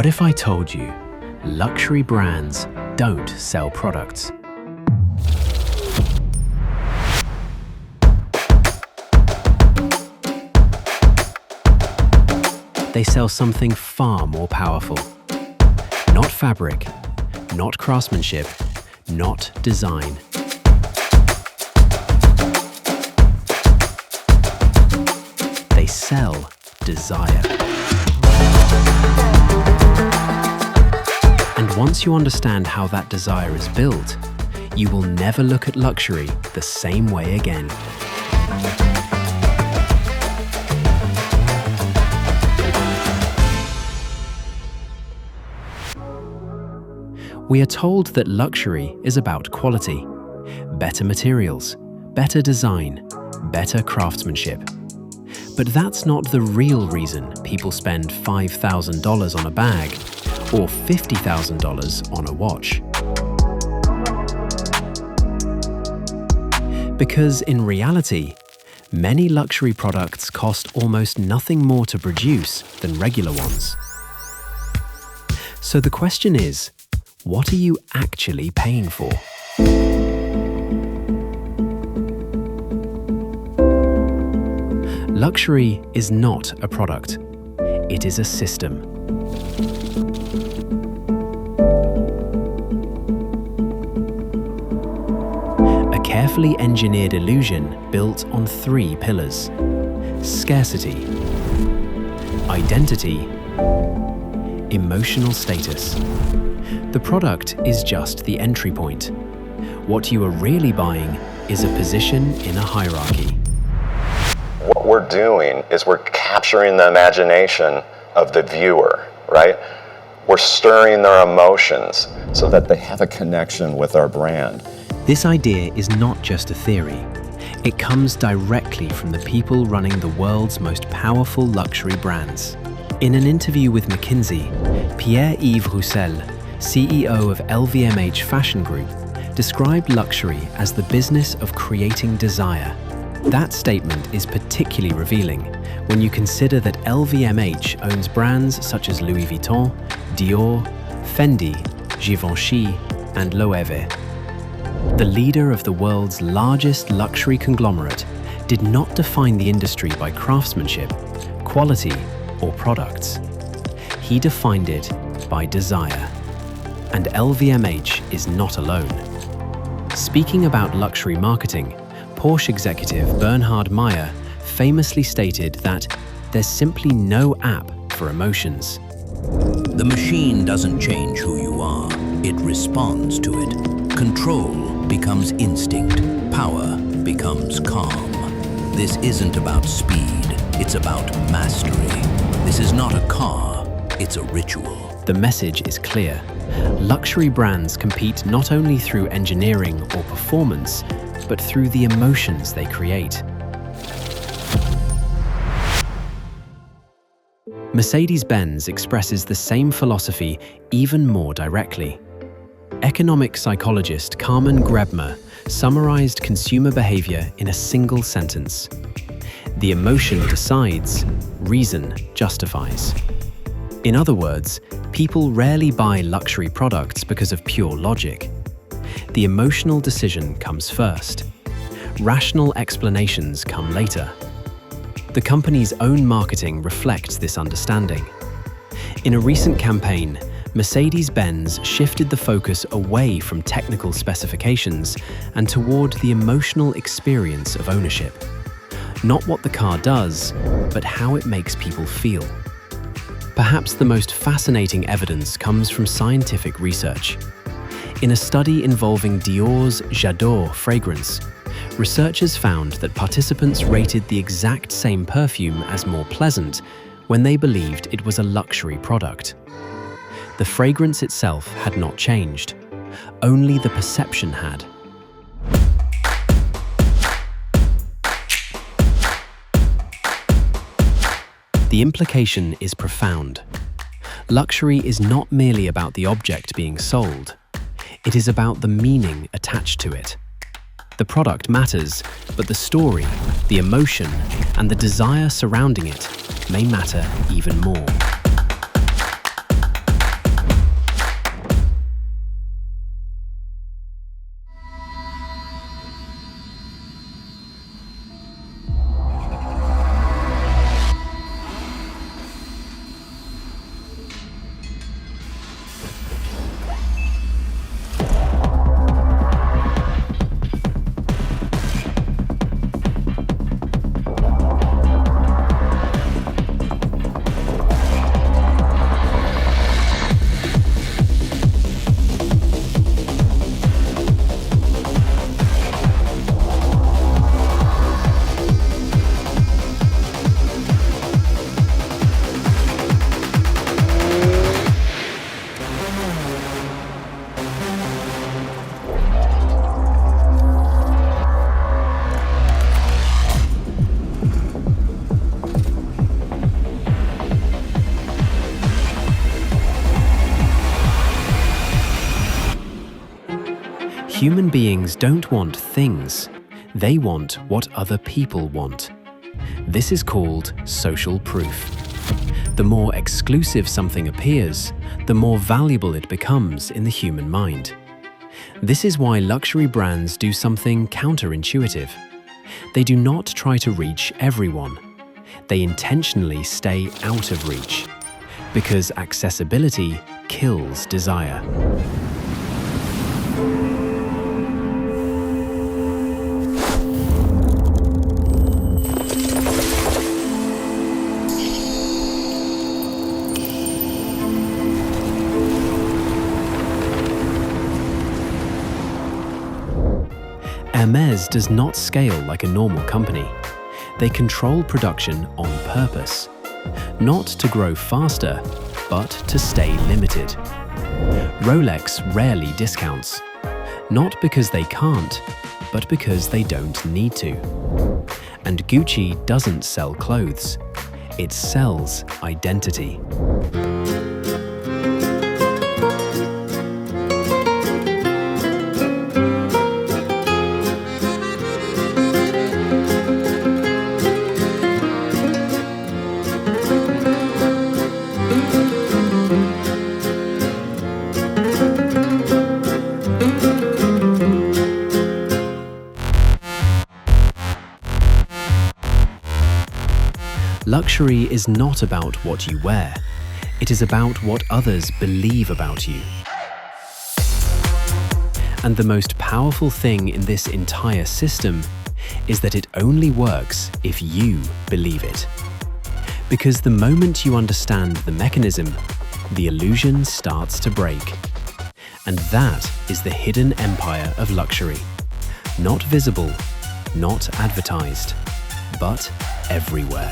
What if I told you luxury brands don't sell products? They sell something far more powerful. Not fabric, not craftsmanship, not design. They sell desire. And once you understand how that desire is built, you will never look at luxury the same way again. We are told that luxury is about quality, better materials, better design, better craftsmanship. But that's not the real reason people spend $5,000 on a bag or $50,000 on a watch. Because in reality, many luxury products cost almost nothing more to produce than regular ones. So the question is, what are you actually paying for? Luxury is not a product. It is a system. A carefully engineered illusion built on 3 pillars: scarcity, identity, emotional status. The product is just the entry point. What you are really buying is a position in a hierarchy. What we're doing is we're capturing the imagination of the viewer, right? We're stirring their emotions so that they have a connection with our brand. This idea is not just a theory. It comes directly from the people running the world's most powerful luxury brands. In an interview with McKinsey, Pierre-Yves Roussel, CEO of LVMH Fashion Group, described luxury as the business of creating desire. That statement is particularly revealing when you consider that LVMH owns brands such as Louis Vuitton, Dior, Fendi, Givenchy, and Loewe. The leader of the world's largest luxury conglomerate did not define the industry by craftsmanship, quality, or products. He defined it by desire. And LVMH is not alone. Speaking about luxury marketing, Porsche executive Bernhard Meyer famously stated that there's simply no app for emotions. The machine doesn't change who you are, it responds to it. Control becomes instinct, power becomes calm. This isn't about speed, it's about mastery. This is not a car, it's a ritual. The message is clear. Luxury brands compete not only through engineering or performance, but through the emotions they create. Mercedes-Benz expresses the same philosophy even more directly. Economic psychologist Carmen Grebmer summarized consumer behavior in a single sentence: the emotion decides, reason justifies. In other words, people rarely buy luxury products because of pure logic. The emotional decision comes first. Rational explanations come later. The company's own marketing reflects this understanding. In a recent campaign, Mercedes-Benz shifted the focus away from technical specifications and toward the emotional experience of ownership. Not what the car does, but how it makes people feel. Perhaps the most fascinating evidence comes from scientific research. In a study involving Dior's J'adore fragrance, researchers found that participants rated the exact same perfume as more pleasant when they believed it was a luxury product. The fragrance itself had not changed. Only the perception had. The implication is profound. Luxury is not merely about the object being sold. It is about the meaning attached to it. The product matters, but the story, the emotion, and the desire surrounding it may matter even more. Human beings don't want things. They want what other people want. This is called social proof. The more exclusive something appears, the more valuable it becomes in the human mind. This is why luxury brands do something counterintuitive. They do not try to reach everyone. They intentionally stay out of reach, because accessibility kills desire. Hermès does not scale like a normal company. They control production on purpose, not to grow faster, but to stay limited. Rolex rarely discounts, not because they can't, but because they don't need to. And Gucci doesn't sell clothes, it sells identity. Luxury is not about what you wear. It is about what others believe about you. And the most powerful thing in this entire system is that it only works if you believe it. Because the moment you understand the mechanism, the illusion starts to break. And that is the hidden empire of luxury. Not visible, not advertised, but everywhere.